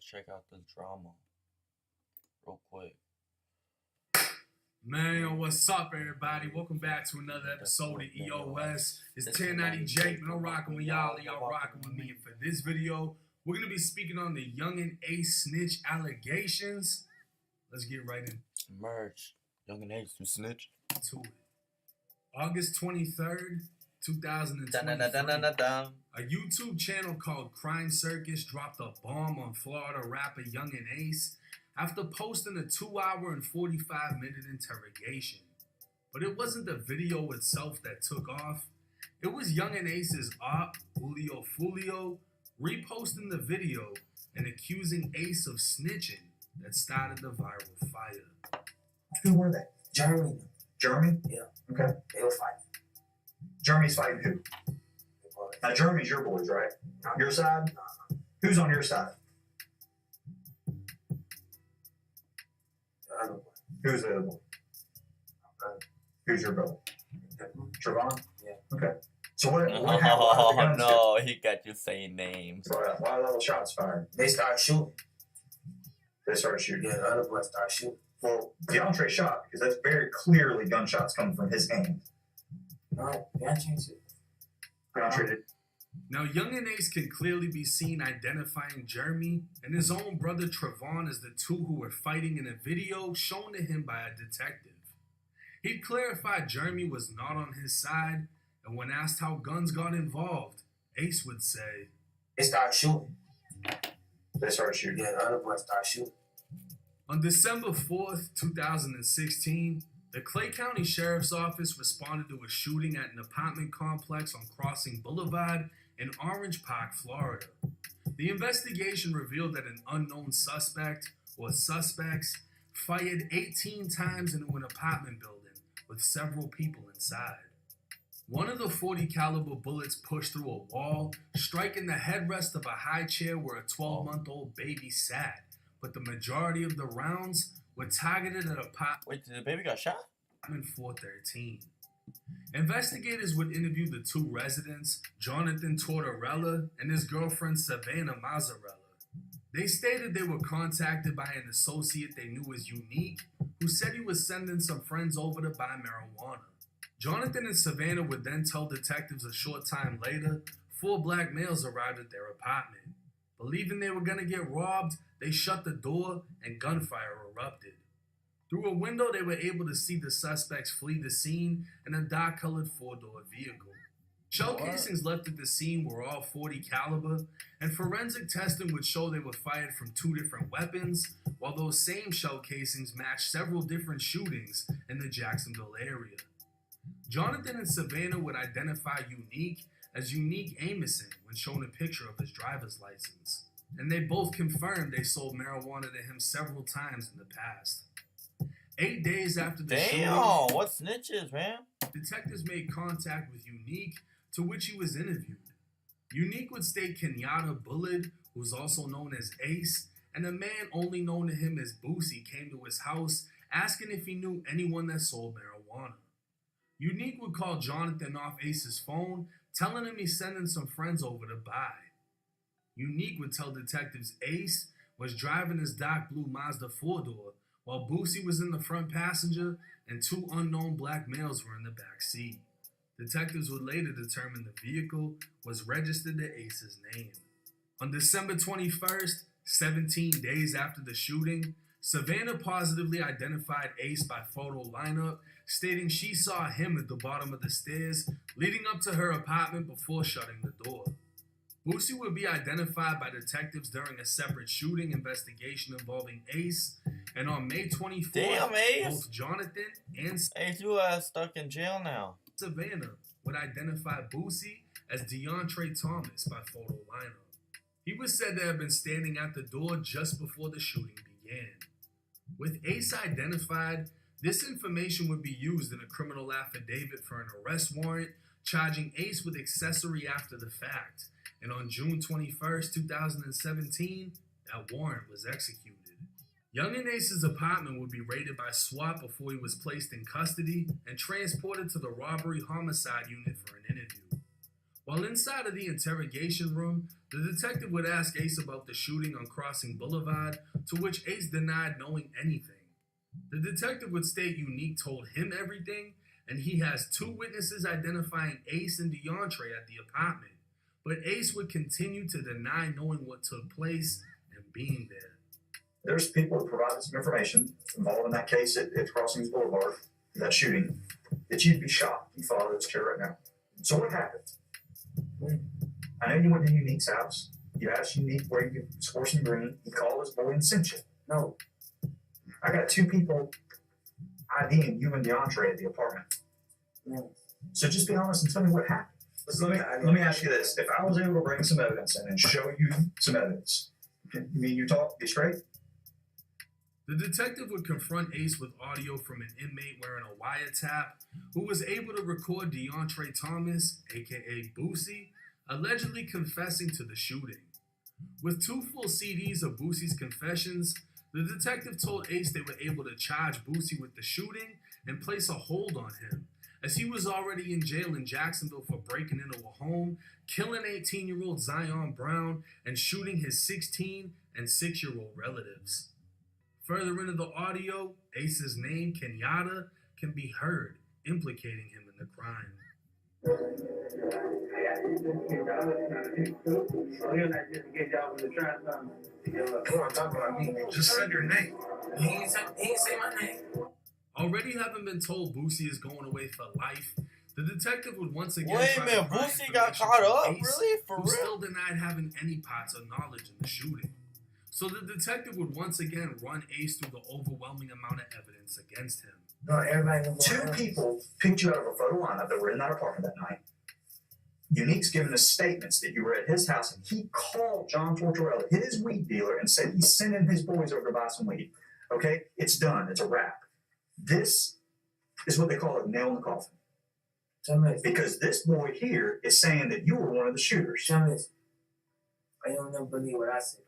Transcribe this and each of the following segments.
Let's check out this drama real quick. Man, what's up, everybody? Welcome back to another episode of EOS. It's 1090 Jake, and I'm rocking with y'all, and y'all rocking with me. And for this video, we're going to be speaking on the YungGreen Ace snitch allegations. Let's get right in. Merge. YungGreen Ace, you snitch. To it. August 23rd, 2023. A YouTube channel called Crime Circus dropped a bomb on Florida rapper YungGreen Ace after posting a 2-hour and 45-minute interrogation. But it wasn't the video itself that took off. It was YungGreen Ace's op, Julio reposting the video and accusing Ace of snitching that started the viral fire. Who were they? Jeremy. Jeremy? Yeah. Okay. They were fighting. Jeremy's fighting who? Now, Jeremy's your boys, right? On your side? Who's on your side? The other one. Who's the other one? Who's your brother? Trevon? Yeah. Okay. So what happened? Oh no, he got you saying names. Why are little shots fired? They started shooting. They started shooting. Yeah, the other boy started shooting. Well, DeAndre shot because that's very clearly gunshots coming from his hand. Alright, yeah, I changed it. DeAndre did. Now, YungGreen Ace can clearly be seen identifying Jeremy and his own brother Trevon as the two who were fighting in a video shown to him by a detective. He clarified Jeremy was not on his side, and when asked how guns got involved, Ace would say, They started shooting. They started shooting. Yeah, the other boy started shooting. On December 4th, 2016, the Clay County Sheriff's Office responded to a shooting at an apartment complex on Crossing Boulevard in Orange Park, Florida. The investigation revealed that an unknown suspect, or suspects, fired 18 times into an apartment building with several people inside. One of the .40 caliber bullets pushed through a wall, striking the headrest of a high chair where a 12-month-old baby sat, but the majority of the rounds were targeted at a Wait, did the baby got shot? apartment 413. Investigators would interview the two residents, Jonathan Tortorella and his girlfriend Savannah Mazzarella. They stated they were contacted by an associate they knew as Unique, who said he was sending some friends over to buy marijuana. Jonathan and Savannah would then tell detectives a short time later 4 black males arrived at their apartment. Believing they were going to get robbed, they shut the door and gunfire erupted. Through a window, they were able to see the suspects flee the scene in a dark-colored 4-door vehicle. Shell casings left at the scene were all .40 caliber, and forensic testing would show they were fired from 2 different weapons, while those same shell casings matched several different shootings in the Jacksonville area. Jonathan and Savannah would identify Unique as Unique Amison when shown a picture of his driver's license, and they both confirmed they sold marijuana to him several times in the past. 8 days after the shooting, what snitches, man? detectives made contact with Unique, to which he was interviewed. Unique would state Kenyatta Bullard, who was also known as Ace, and a man only known to him as Boosie came to his house asking if he knew anyone that sold marijuana. Unique would call Jonathan off Ace's phone, telling him he's sending some friends over to buy. Unique would tell detectives Ace was driving his dark blue Mazda 4-door, while Boosie was in the front passenger and 2 unknown black males were in the back seat. Detectives would later determine the vehicle was registered to Ace's name. On December 21st, 17 days after the shooting, Savannah positively identified Ace by photo lineup, stating she saw him at the bottom of the stairs leading up to her apartment before shutting the door. Boosie would be identified by detectives during a separate shooting investigation involving Ace, and on May 24th, both Jonathan and Ace, you stuck in jail now. Savannah would identify Boosie as DeAndre Thomas by photo lineup. He was said to have been standing at the door just before the shooting began. With Ace identified, this information would be used in a criminal affidavit for an arrest warrant, charging Ace with accessory after the fact. And on June 21st, 2017, that warrant was executed. YungGreen Ace's apartment would be raided by SWAT before he was placed in custody and transported to the robbery homicide unit for an interview. While inside of the interrogation room, the detective would ask Ace about the shooting on Crossing Boulevard, to which Ace denied knowing anything. The detective would state Unique told him everything, and he has 2 witnesses identifying Ace and DeAndre at the apartment, but Ace would continue to deny knowing what took place and being there. There's people who provided some information involved in that case at Crossings Boulevard, that shooting, that you'd be shocked. You follow this chair right now. So what happened? I know you went to Unique's house. You asked Unique where you could score some green. He called his boy and sent you. No. I got 2 people IDing you and DeAndre at the apartment. No. So just be honest and tell me what happened. Let me ask you this. If I was able to bring some evidence in and show you some evidence, me and you talk, be straight? The detective would confront Ace with audio from an inmate wearing a wiretap who was able to record DeAndre Thomas, aka Boosie, allegedly confessing to the shooting. With 2 full CDs of Boosie's confessions, the detective told Ace they were able to charge Boosie with the shooting and place a hold on him, as he was already in jail in Jacksonville for breaking into a home, killing 18-year-old Zion Brown, and shooting his 16 and 6-year-old relatives. Further into the audio, Ace's name, Kenyatta, can be heard, implicating him in the crime. Just said your name. He ain't say my name. Already having been told Boosie is going away for life, the detective would once again Wait a try to minute, pry Boosie got information caught from up? Ace, Really? For who real? still denied having any parts of knowledge in the shooting. So the detective would once again run Ace through the overwhelming amount of evidence against him. No, everybody knows 2 people picked you out of a photo lineup that were in that apartment that night. Unique's given us statements that you were at his house, and he called John Tortorella, his weed dealer, and said he's sending his boys over to buy some weed. Okay? It's done. It's a wrap. This is what they call a nail in the coffin. Because this boy here is saying that you were one of the shooters. I don't never believe what I said.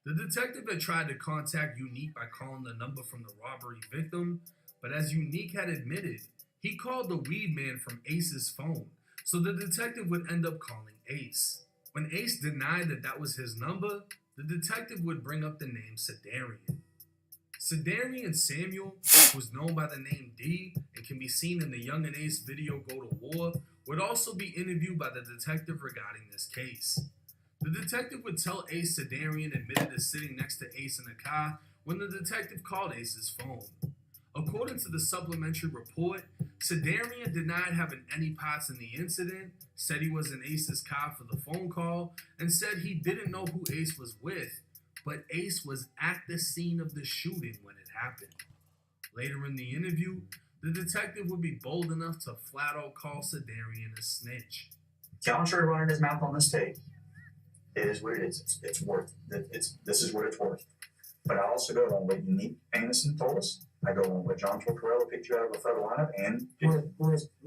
The detective had tried to contact Unique by calling the number from the robbery victim, but as Unique had admitted, he called the weed man from Ace's phone, so the detective would end up calling Ace. When Ace denied that that was his number, the detective would bring up the name Sedarian. Sedarian Samuel, who's known by the name D and can be seen in the Young and Ace video Go to War, would also be interviewed by the detective regarding this case. The detective would tell Ace Sedarian admitted to sitting next to Ace in the car when the detective called Ace's phone. According to the supplementary report, Sedarian denied having any parts in the incident, said he was in Ace's car for the phone call, and said he didn't know who Ace was with, but Ace was at the scene of the shooting when it happened. Later in the interview, the detective would be bold enough to flat out call Sedarian a snitch. DeAndre running his mouth on this tape. It is what it is. It's worth it. This is what it's worth. But I also go on what Unique Anderson told us. I go on what John Tortorella picked you out of a photo lineup, and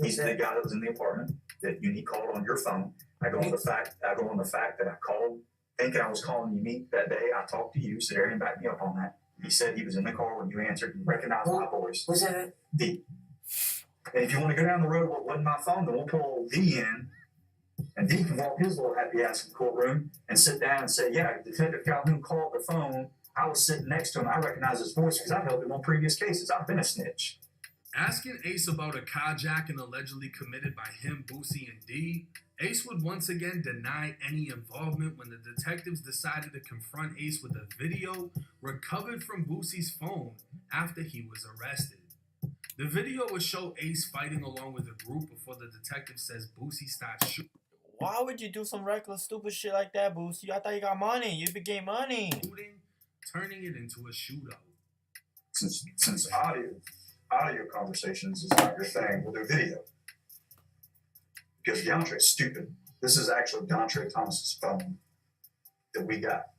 he's the guy that was in the apartment that Unique called on your phone. I go on the fact that I called thinking I was calling Unique that day. I talked to you, so Arian backed me up on that. He said he was in the car when you answered. He recognized my voice. What's that? D. And if you want to go down the road what wasn't my phone, then we'll pull D in. And D can walk his little happy ass in the courtroom and sit down and say, yeah, Detective Calhoun called the phone. I was sitting next to him. I recognize his voice because I've helped him on previous cases. I've been a snitch. Asking Ace about a carjacking allegedly committed by him, Boosie, and D, Ace would once again deny any involvement when the detectives decided to confront Ace with a video recovered from Boosie's phone after he was arrested. The video would show Ace fighting along with a group before the detective says Boosie starts shooting. Why would you do some reckless, stupid shit like that, Boosie? I thought you got money. You became money. Turning it into a shootout. Since audio conversations is not your thing, we'll do video. Because DeAndre's stupid. This is actually DeAndre Thomas's phone that we got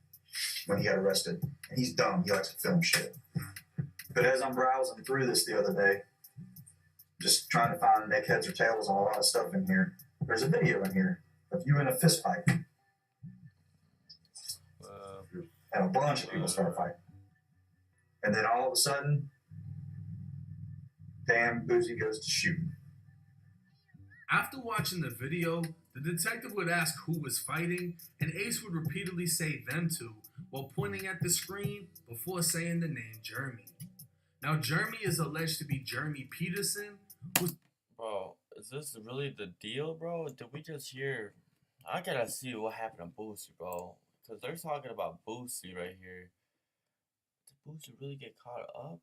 when he got arrested. And he's dumb. He likes to film shit. But as I'm browsing through this the other day, just trying to find neck heads or tails on a lot of stuff in here, there's a video in here of you in a fist fight. And a bunch of people start fighting. And then all of a sudden, damn, Boosie goes to shooting. After watching the video, the detective would ask who was fighting, and Ace would repeatedly say them two while pointing at the screen before saying the name Jeremy. Now, Jeremy is alleged to be Jeremy Peterson, who's... Bro, is this really the deal, bro? Did we just hear? I gotta see what happened to Boosie, bro. Because they're talking about Boosie right here. Did Boosie really get caught up?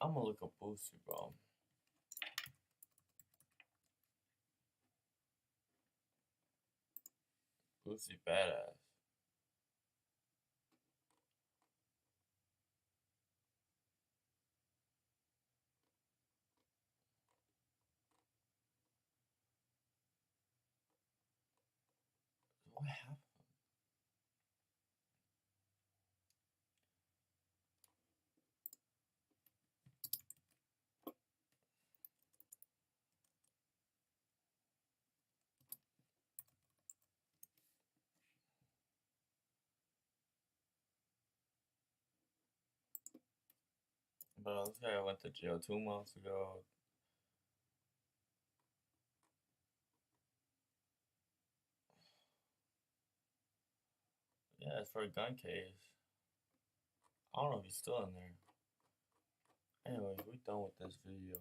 I'm gonna look up Boosie, bro. Boosie badass. What happened? Bro, this guy went to jail 2 months ago. Yeah, it's for a gun case. I don't know if he's still in there. Anyways, we done with this video.